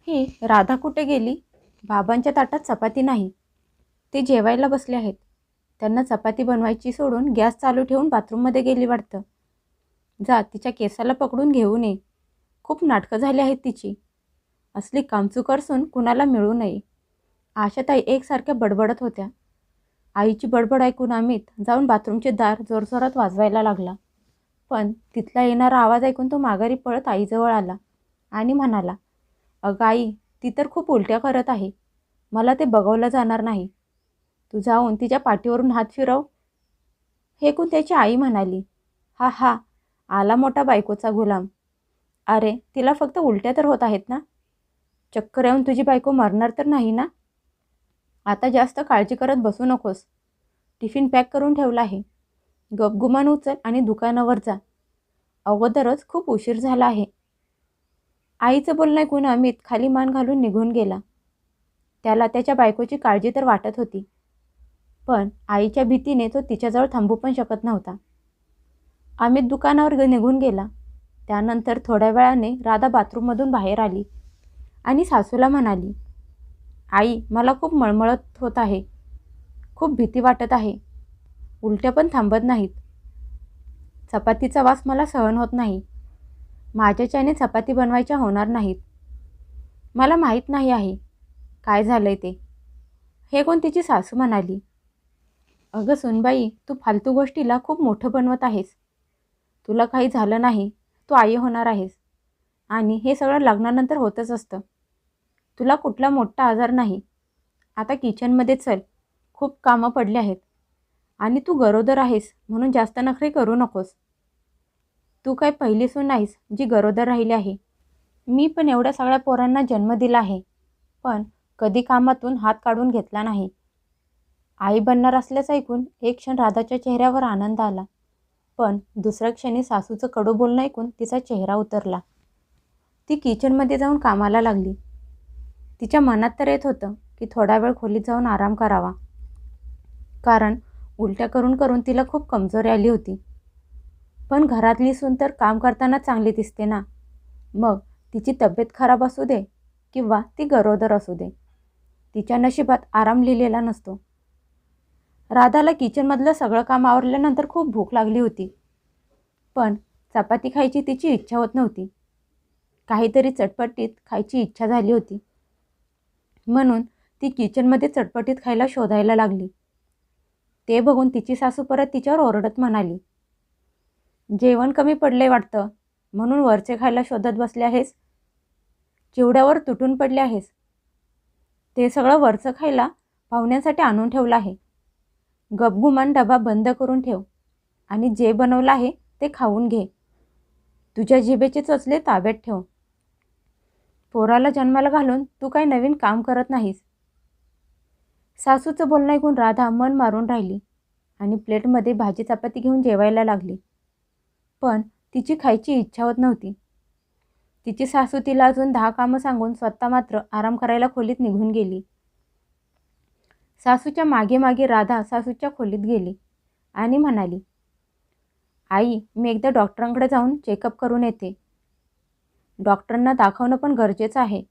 ही राधा कुठे गेली? बाबांच्या ताटात चपाती नाही. ते जेवायला बसले आहेत. त्यांना चपाती बनवायची सोडून गॅस चालू ठेवून बाथरूममध्ये गेली वाटतं. जा तिच्या केसाला पकडून घेऊन ये. खूप नाटकं झाली आहेत तिची. असली कामचूक असून कुणाला मिळू नये. आशाताई एकसारख्या बडबडत होत्या. आईची बडबड ऐकून अमित जाऊन बाथरूमचे दार जोरजोरात वाजवायला लागला. पण तिथला येणारा आवाज ऐकून तो माघारी पळत आईजवळ आला आणि म्हणाला, अगं आई, ती तर खूप उलट्या करत आहे. मला ते बघवलं जाणार नाही. तू जाऊन तिच्या पाठीवरून हात फिरव. हे ऐकून त्याची आई म्हणाली, हा हा, आला मोठा बायकोचा गुलाम. अरे तिला फक्त उलट्या तर होत आहेत ना? चक्कर येऊन तुझी बायको मरणार तर नाही ना? आता जास्त काळजी करत बसू नकोस. टिफिन पॅक करून ठेवला आहे. गपगुमान उचल आणि दुकानावर जा. अगोदरच खूप उशीर झाला आहे. आईचं बोलणं ऐकून अमित खाली मान घालून निघून गेला. त्याला त्याच्या बायकोची काळजी तर वाटत होती, पण आईच्या भीतीने तो तिच्याजवळ थांबू पण शकत नव्हता. अमित दुकानावर निघून गेला. त्यानंतर थोड्या वेळाने राधा बाथरूममधून बाहेर आली आणि सासूला म्हणाली, आई, मला खूप मळमळत होत आहे. खूप भीती वाटत आहे. उलट्या पण थांबत नाहीत. चपातीचा वास मला सहन होत नाही. माझ्याच्याने चपाती बनवायच्या होणार नाहीत. मला माहीत नाही आहे काय झालंय ते. हे कोण तिची सासू म्हणाली, अगं सुनबाई, तू फालतू गोष्टीला खूप मोठं बनवत आहेस. तुला काही झालं नाही, तू आई होणार आहेस आणि हे सगळं लग्नानंतर होतच असतं. तुला कुठला मोठा आजार नाही. आता किचनमध्ये चल, खूप कामं पडली आहेत आणि तू गरोदर आहेस म्हणून जास्त नखरे करू नकोस. तू काय पहिली सून नाहीस जी गरोदर राहिली आहे. मी पण एवढ्या सगळ्या पोरांना जन्म दिला आहे, पण कधी कामातून हात काढून घेतला नाही. आई बनणार असल्याचं ऐकून एक क्षण राधाच्या चेहऱ्यावर आनंद आला, पण दुसऱ्या क्षणी सासूचं कडू बोलणं ऐकून तिचा चेहरा उतरला. ती किचनमध्ये जाऊन कामाला लागली. तिच्या मनात तर येत होतं की थोडा वेळ खोलीत जाऊन आराम करावा, कारण उलट्या करून करून तिला खूप कमजोरी आली होती. पण घरातली सून तर काम करताना चांगली दिसते ना. मग तिची तब्येत खराब असू दे किंवा ती गरोदर असू दे, तिच्या नशिबात आराम लिहिलेला नसतो. राधाला किचनमधलं सगळं काम आवरल्यानंतर खूप भूक लागली होती, पण चपाती खायची तिची इच्छा होत नव्हती. काहीतरी चटपटीत खायची इच्छा झाली होती, म्हणून ती किचनमध्ये चटपटीत खायला शोधायला लागली. ते बघून तिची सासू परत तिच्यावर ओरडत म्हणाली, जेवण कमी पडले वाटतं म्हणून वरचे खायला शोधत बसले आहेस. चिवड्यावर तुटून पडले आहेस. ते सगळं वरचं खायला पाहुण्यांसाठी आणून ठेवलं आहे. गपगुमान डबा बंद करून ठेव आणि जे बनवलं आहे ते खाऊन घे. तुझ्या जिभेचे चोचले ताब्यात ठेव. पोराला जन्माला घालून तू काही नवीन काम करत नाहीस. सासूचं बोलणं ऐकून राधा मन मारून राहिली आणि प्लेटमध्ये भाजी चपाती घेऊन जेवायला लागली, पण तिची खायची इच्छा होत नव्हती. तिची सासू तिला अजून 10 कामं सांगून स्वतः मात्र आराम करायला खोलीत निघून गेली. सासूच्या मागे मागे राधा सासूच्या खोलीत गेली आणि म्हणाली, आई, मी एकदा डॉक्टरांकडे जाऊन चेकअप करून येते. डॉक्टरांना दाखवणं पण गरजेचं आहे.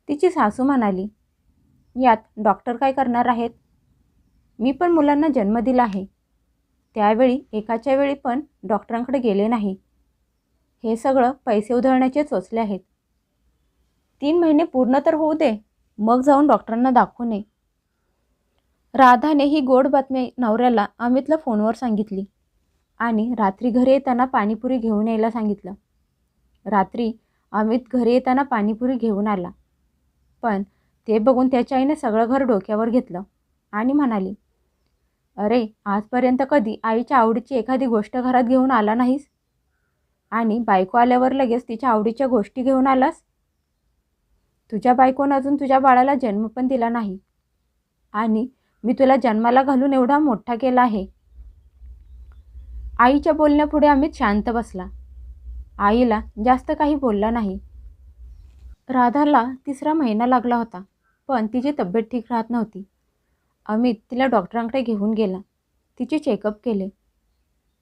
तिची सासू म्हणाली, यात डॉक्टर काय करणार आहेत? मी पण मुलांना जन्म दिला आहे. त्यावेळी एकाच्या वेळी पण डॉक्टरांकडे गेले नाही. हे सगळं पैसे उधळण्याचे चोचले आहेत. 3 महिने पूर्ण तर होऊ दे, मग जाऊन डॉक्टरांना दाखवू नये. राधाने ही गोड बातमी नवऱ्याला अमितला फोनवर सांगितली आणि रात्री घरी येताना पाणीपुरी घेऊन यायला सांगितलं. रात्री अमित घरी येताना पाणीपुरी घेऊन आला, पण ते बघून त्याच्या आईने सगळं घर डोक्यावर घेतलं आणि म्हणाली, अरे, आजपर्यंत कधी आईच्या आवडीची एखादी गोष्ट घरात घेऊन आला नाहीस आणि बायको आल्यावर लगेच तिच्या आवडीच्या गोष्टी घेऊन आलास. तुझ्या बायकोनं अजून तुझ्या बाळाला जन्म पण दिला नाही आणि मी तुला जन्माला घालून एवढा मोठा केला आहे. आईच्या बोलण्यापुढे अमित शांत बसला. आईला जास्त काही बोलला नाही. राधाला 3रा महिना लागला होता, पण तिची तब्येत ठीक राहत नव्हती. अमित तिला डॉक्टरांकडे घेऊन गेला. तिचे चेकअप केले.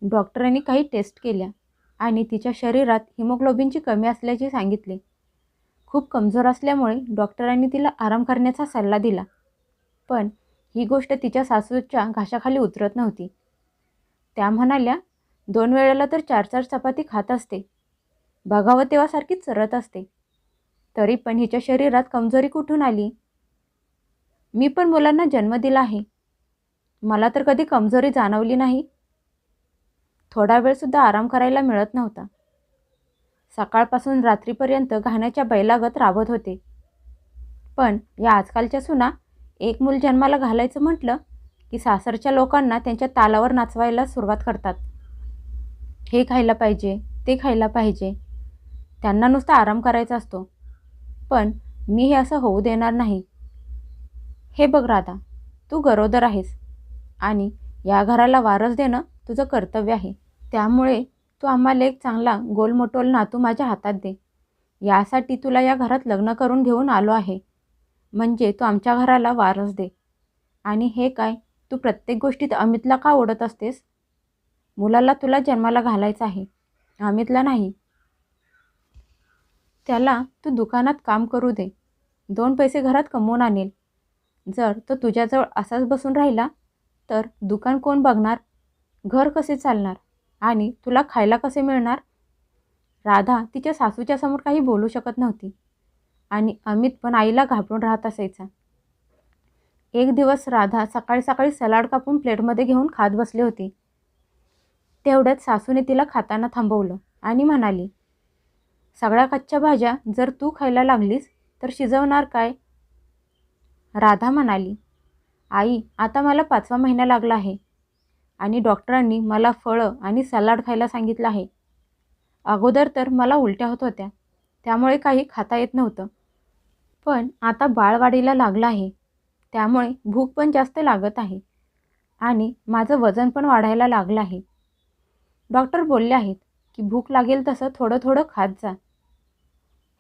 डॉक्टरांनी काही टेस्ट केल्या आणि तिच्या शरीरात हिमोग्लोबिनची कमी असल्याचे सांगितले. खूप कमजोर असल्यामुळे डॉक्टरांनी तिला आराम करण्याचा सल्ला दिला. पण ही गोष्ट तिच्या सासूच्या घशाखाली उतरत नव्हती. त्या म्हणाल्या, 2 वेळेला तर 4-4 चपाती खात असते. बघावं तेव्हा सारखी चरत असते. तरी पण हिच्या शरीरात कमजोरी कुठून आली? मी पण मुलांना जन्म दिला आहे. मला तर कधी कमजोरी जाणवली नाही. थोडा वेळसुद्धा आराम करायला मिळत नव्हता. सकाळपासून रात्रीपर्यंत घाण्याच्या बैलागत राबत होते. पण या आजकालच्या सुना एक मूल जन्माला घालायचं म्हटलं की सासरच्या लोकांना त्यांच्या तालावर नाचवायला सुरुवात करतात. हे खायला पाहिजे, ते खायला पाहिजे. त्यांना नुसता आराम करायचा असतो. पण मी हे असं होऊ देणार नाही. हे बघ राधा, तू गरोदर आहेस आणि या घराला वारस देणं तुझं कर्तव्य आहे. त्यामुळे तू आम्हाला एक चांगला गोलमटोल नातू माझ्या हातात दे. यासाठी तुला या घरात लग्न करून घेऊन आलो आहे. म्हणजे तू आमच्या घराला वारस दे. आणि हे काय, तू प्रत्येक गोष्टीत अमितला का ओढत असतेस? मुलाला तुला जन्माला घालायचं आहे, अमितला नाही. त्याला तू दुकानात काम करू दे. 2 पैसे घरात कमवून आणेल. जर तो तुझ्याजवळ असाच बसून राहिला तर दुकान कोण बघणार? घर कसे चालणार? आणि तुला खायला कसे मिळणार? राधा तिच्या सासूच्या समोर काही बोलू शकत नव्हती. आणि अमित पण आईला घाबरून राहत असायचा. एक दिवस राधा सकाळी सकाळी सलाड कापून प्लेटमध्ये घेऊन खात बसली होती. तेवढ्यात सासूने तिला खाताना थांबवलं आणि म्हणाली, सगळ्या कच्च्या भाज्या जर तू खायला लागलीस तर शिजवणार काय? राधा म्हणाली, आई, आता मला 5वा महिना लागला आहे आणि डॉक्टरांनी मला फळं आणि सलाड खायला सांगितलं आहे. अगोदर तर मला उलट्या होत होत्या, त्यामुळे काही खाता येत नव्हतं. पण आता बाळवाढीला लागलं आहे, त्यामुळे भूक पण जास्त लागत आहे आणि माझं वजन पण वाढायला लागलं आहे. डॉक्टर बोलले आहेत की भूक लागेल तसं थोडं थोडं खात जा.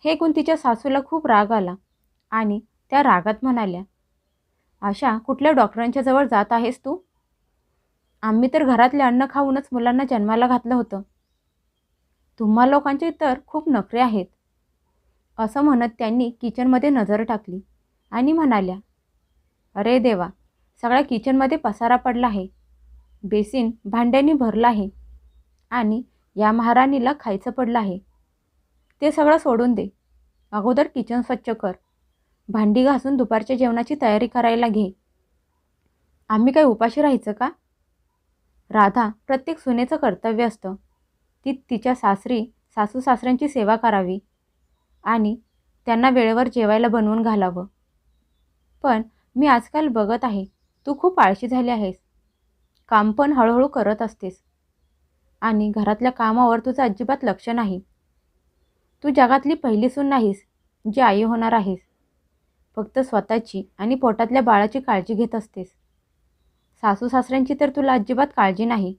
हे ऐकून तिच्या सासूला खूप राग आला आणि त्या रागात म्हणाल्या, अशा कुठल्या डॉक्टरांच्या जवळ जात आहेस तू? आम्ही तर घरातले अन्न खाऊनच मुलांना जन्माला घातलं होतं. तुम्हा लोकांचे तर खूप नखरे आहेत. असं म्हणत त्यांनी किचनमध्ये नजर टाकली आणि म्हणाल्या, अरे देवा, सगळ्या किचनमध्ये पसारा पडला आहे. बेसिन भांड्यांनी भरला आहे आणि या महाराणीला खायचं पडलं आहे. ते सगळं सोडून दे. अगोदर किचन स्वच्छ कर. भांडी घासून दुपारच्या जेवणाची तयारी करायला घे. आम्ही काय उपाशी राहायचं का? राधा प्रत्येक सुनेचं कर्तव्य असतं. ती तिच्या सासू सासऱ्यांची सेवा करावी आणि त्यांना वेळेवर जेवायला बनवून घालावं. पण मी आजकाल बघत आहे, तू खूप आळशी झाली आहेस. काम पण हळूहळू करत असतेस आणि घरातल्या कामावर तुझं अजिबात लक्ष नाही. तू जगातली पहिली सून नाहीस जी आई होणार आहेस. फक्त स्वतःची आणि पोटातल्या बाळाची काळजी घेत असतेस. सासू सासऱ्यांची तर तुला अजिबात काळजी नाही.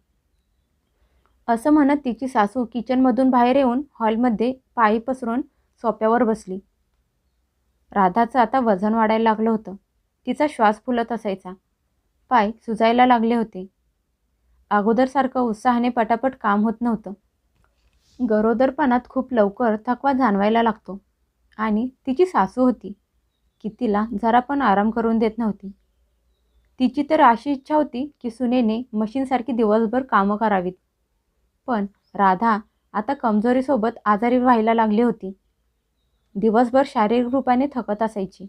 असं म्हणत तिची सासू किचनमधून बाहेर येऊन हॉलमध्ये पाय पसरून सोफ्यावर बसली. राधाचं आता वजन वाढायला लागलं होतं. तिचा श्वास फुलत असायचा. पाय सुजायला लागले होते. अगोदरसारखं उत्साहाने पटापट काम होत नव्हतं. गरोदरपणात खूप लवकर थकवा जाणवायला लागतो आणि तिची सासू होती की तिला जरा पण आराम करून देत नव्हती. तिची तर अशी इच्छा होती की सुनेने मशीनसारखी दिवसभर कामं करावीत. पण राधा आता कमजोरीसोबत आजारी व्हायला लागली होती. दिवसभर शारीरिक रूपाने थकत असायची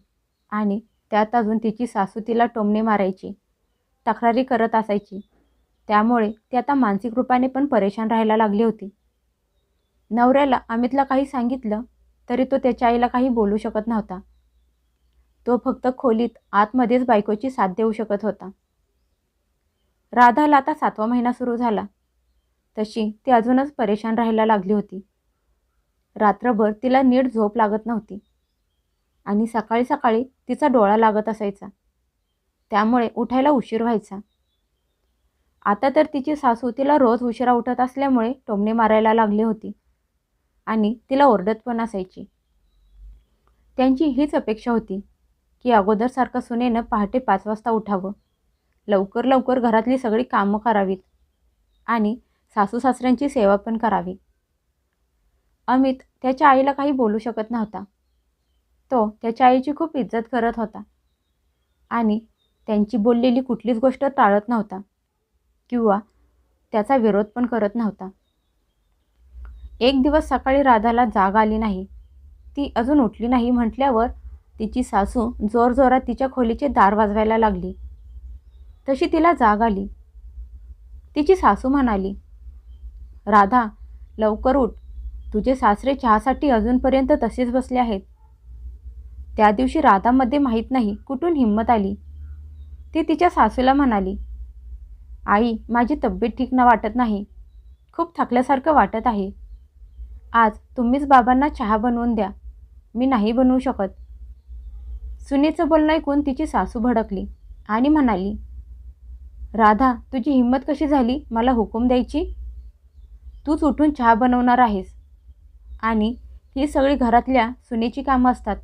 आणि त्यात अजून तिची सासू तिला टोमणे मारायची, तक्रारी करत असायची. त्यामुळे ती आता मानसिक रूपाने पण परेशान राहायला लागली होती. नवऱ्याला अमितला काही सांगितलं तरी तो त्याच्या आईला काही बोलू शकत नव्हता. तो फक्त खोलीत आतमध्येच बायकोची साथ देऊ शकत होता. राधाला आता 7वा महिना सुरू झाला. तशी ती अजूनच परेशान राहायला लागली होती. रात्रभर तिला नीट झोप लागत नव्हती आणि सकाळी सकाळी तिचा डोळा लागत असायचा. त्यामुळे उठायला उशीर व्हायचा. आता तर तिची सासू तिला रोज उशिरा उठत असल्यामुळे टोमणे मारायला लागली होती आणि तिला ओरडत पण असायची. त्यांची हीच अपेक्षा होती की अगोदरसारखं सुनेनं पहाटे 5 वाजता उठावं, लवकर लवकर घरातली सगळी कामं करावीत आणि सासू सासऱ्यांची सेवा पण करावी. अमित त्याच्या आईला काही बोलू शकत नव्हता. तो त्याच्या आईची खूप इज्जत करत होता आणि त्यांची बोललेली कुठलीच गोष्ट टाळत नव्हता किंवा त्याचा विरोध पण करत नव्हता. एक दिवस सकाळी राधाला जाग आली नाही. ती अजून उठली नाही म्हटल्यावर तिची सासू जोरजोरात तिच्या खोलीचे दार वाजवायला लागली. तशी तिला जाग आली. तिची सासू म्हणाली, राधा, लवकर उठ. तुझे सासरे चहासाठी अजूनपर्यंत तसेच बसले आहेत. त्या दिवशी राधामध्ये माहीत नाही कुठून हिंमत आली. ती तिच्या सासूला म्हणाली, आई, माझी तब्येत ठीक वाटत नाही. खूप थकल्यासारखं वाटत आहे. आज तुम्हीच बाबांना चहा बनवून द्या. मी नाही बनवू शकत. सुनेचं बोलणं ऐकून तिची सासू भडकली आणि म्हणाली, राधा, तुझी हिंमत कशी झाली मला हुकूम द्यायची? तूच उठून चहा बनवणार आहेस आणि ही सगळी घरातल्या सुनेची कामं असतात,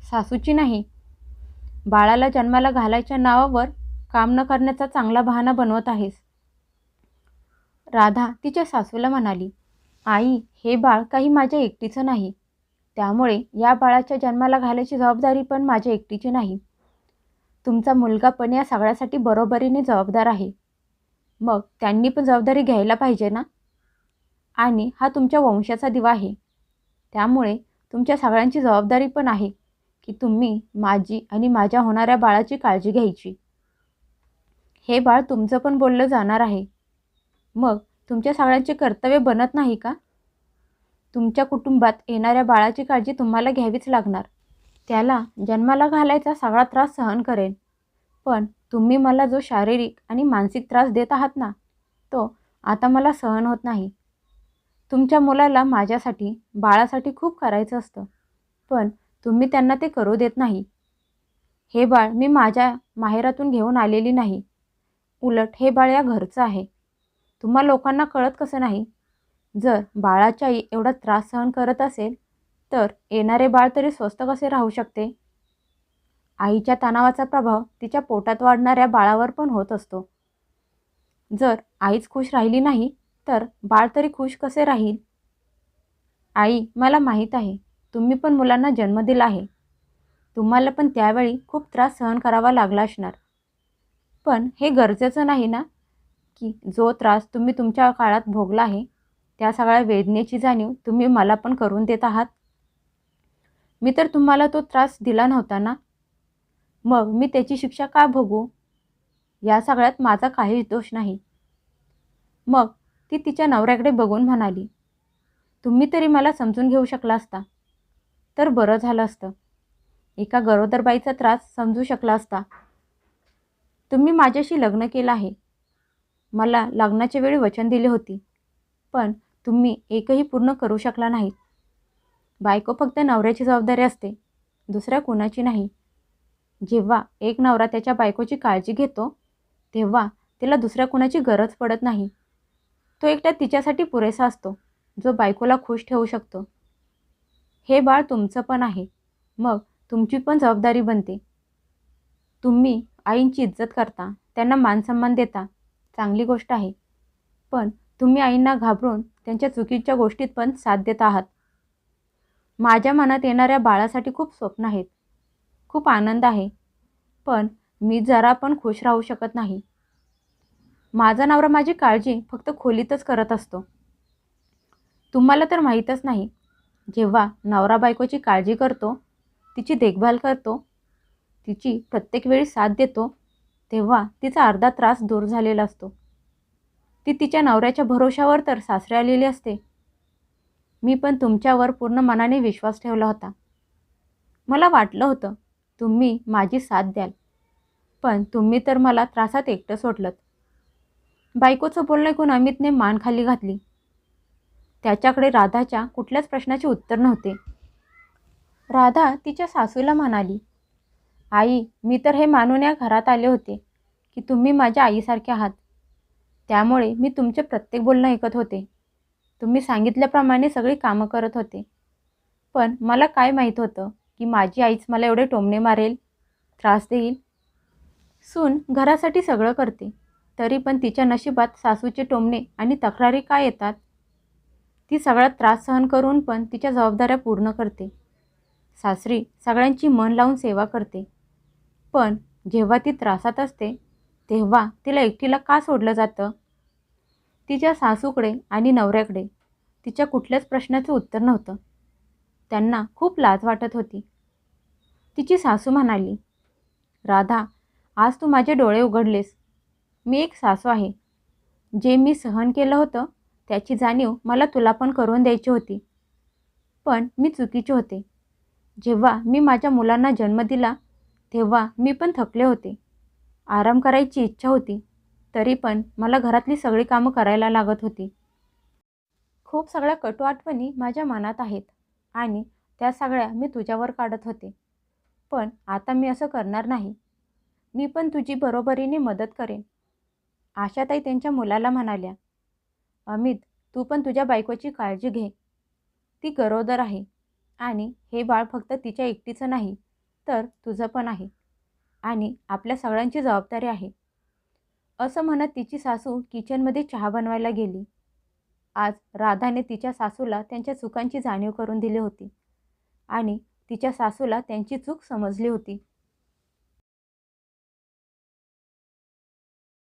सासूची नाही. बाळाला जन्माला घालायच्या नावावर काम न करण्याचा चांगला बहाणा बनवत आहेस. राधा तिच्या सासूला म्हणाली, आई, हे बाळ काही माझ्या एकटीचं नाही. त्यामुळे या बाळाच्या जन्माला घालायची जबाबदारी पण माझ्या एकटीची नाही. तुमचा मुलगा पण या सगळ्यासाठी बरोबरीने जबाबदार आहे. मग त्यांनी पण जबाबदारी घ्यायला पाहिजे ना. आणि हा तुमच्या वंशाचा दिवा आहे. त्यामुळे तुमच्या सगळ्यांची जबाबदारी पण आहे की तुम्ही माझी आणि माझ्या होणाऱ्या बाळाची काळजी घ्यायची. हे बाळ तुमचं पण बोललं जाणार आहे. मग तुमच्या सगळ्यांचे कर्तव्य बनत नाही का? तुमच्या कुटुंबात येणाऱ्या बाळाची काळजी तुम्हाला घ्यावीच लागणार. त्याला जन्माला घालायचा सगळा त्रास सहन करेन. पण तुम्ही मला जो शारीरिक आणि मानसिक त्रास देत आहात ना, तो आता मला सहन होत नाही. तुमच्या मुलाला माझ्यासाठी, बाळासाठी खूप करायचं असतं, पण तुम्ही त्यांना ते करू देत नाही. हे बाळ मी माझ्या माहेरातून घेऊन आलेली नाही. उलट हे बाळ या घरचं आहे. तुम्हा लोकांना कळत कसं नाही? जर बाळाच्या आई एवढा त्रास सहन करत असेल तर येणारे बाळ तरी स्वस्थ कसे राहू शकते? आईच्या तणावाचा प्रभाव तिच्या पोटात वाढणाऱ्या बाळावर पण होत असतो. जर आईच खुश राहिली नाही तर बाळ तरी खुश कसे राहील? आई, मला माहीत आहे तुम्ही पण मुलांना जन्म दिला आहे. तुम्हाला पण त्यावेळी खूप त्रास सहन करावा लागला असणार. पण हे गरजेचं नाही ना की जो त्रास तुम्ही तुमच्या काळात भोगला आहे त्या सगळ्या वेदनेची जाणीव तुम्ही मला पण करून देत आहात. मी तर तुम्हाला तो त्रास दिला नव्हता ना. मग मी त्याची शिक्षा का भोगू? या सगळ्यात माझा काहीच दोष नाही. मग ती तिच्या नवऱ्याकडे बघून म्हणाली, तुम्ही तरी मला समजून घेऊ शकला असता तर बरं झालं असतं. एका गरोदर बाईचा त्रास समजू शकला असता. तुम्ही माझ्याशी लग्न केलं आहे. मला लग्नाच्या वेळी वचन दिले होते, पण तुम्ही एकही पूर्ण करू शकला नाहीत. बायको फक्त नवऱ्याची जबाबदारी असते, दुसऱ्या कुणाची नाही. जेव्हा एक नवरा त्याच्या बायकोची काळजी घेतो तेव्हा तिला दुसऱ्या कुणाची गरज पडत नाही. तो एकटा तिच्यासाठी पुरेसा असतो जो बायकोला खुश ठेवू शकतो. हे बाळ तुमचं पण आहे. मग तुमची पण जबाबदारी बनते. तुम्ही आईंची इज्जत करता, त्यांना मानसन्मान देता, चांगली गोष्ट आहे. पण तुम्ही आईंना घाबरून त्यांच्या चुकीच्या गोष्टीत पण साथ देत आहात. माझ्या मनात येणाऱ्या बाळासाठी खूप स्वप्न आहेत, खूप आनंद आहे, पण मी जरा पण खुश राहू शकत नाही. माझा नवरा माझी काळजी फक्त खोलीतच करत असतो. तुम्हाला तर माहीतच नाही, जेव्हा नवरा बायकोची काळजी करतो, तिची देखभाल करतो, तिची प्रत्येक वेळी साथ देतो, तेव्हा तिचा अर्धा त्रास दूर झालेला असतो. ती तिच्या नवऱ्याच्या भरोशावर तर सासरे आलेली असते. मी पण तुमच्यावर पूर्ण मनाने विश्वास ठेवला होता. मला वाटलं होतं तुम्ही माझी साथ द्याल, पण तुम्ही तर मला त्रासात एकटं सोडलंत. बायकोचं बोलणं ऐकून अमितने मान खाली घातली. त्याच्याकडे राधाच्या कुठल्याच प्रश्नाचे उत्तर नव्हते. राधा तिच्या सासूला म्हणाली, आई, मी तर हे मानून या घरात आले होते की तुम्ही माझ्या आईसारखे आहात. त्यामुळे मी तुमचे प्रत्येक बोलणं ऐकत होते. तुम्ही सांगितल्याप्रमाणे सगळी कामं करत होते. पण मला काय माहीत होतं की माझी आईच मला एवढे टोमणे मारेल, त्रास देईल. सून घरासाठी सगळं करते, तरी पण तिच्या नशिबात सासूचे टोमणे आणि तक्रारी काय येतात? ती सगळा त्रास सहन करून पण तिच्या जबाबदाऱ्या पूर्ण करते. सासरी सगळ्यांची मन लावून सेवा करते, पण जेव्हा ती त्रासात असते तेव्हा तिला एकटीला का सोडलं जातं? तिच्या सासूकडे आणि नवऱ्याकडे तिच्या कुठल्याच प्रश्नाचं उत्तर नव्हतं. त्यांना खूप लाज वाटत होती. तिची सासू म्हणाली, राधा, आज तू माझे डोळे उघडलेस. मी एक सासू आहे. जे मी सहन केलं होतं त्याची जाणीव मला तुला पण करून द्यायची होती. पण मी चुकीचे होते. जेव्हा मी माझ्या मुलांना जन्म दिला तेव्हा मी पण थकले होते. आराम करायची इच्छा होती, तरी पण मला घरातली सगळी कामं करायला लागत होती. खूप सगळ्या कटू आठवणी माझ्या मनात आहेत आणि त्या सगळ्या मी तुझ्यावर काढत होते. पण आता मी असं करणार नाही. मी पण तुझी बरोबरीने मदत करेन. आशाताई त्यांच्या मुलाला म्हणाल्या, अमित, तू पण तुझ्या बायकोची काळजी घे. ती गरोदर आहे आणि हे बाळ फक्त तिच्या एकटीचं नाही, तर तुझं पण आहे आणि आपल्या सगळ्यांची जबाबदारी आहे. असं म्हणत तिची सासू किचनमध्ये चहा बनवायला गेली. आज राधाने तिच्या सासूला त्यांच्या चुकांची जाणीव करून दिली होती आणि तिच्या सासूला त्यांची चूक समजली होती.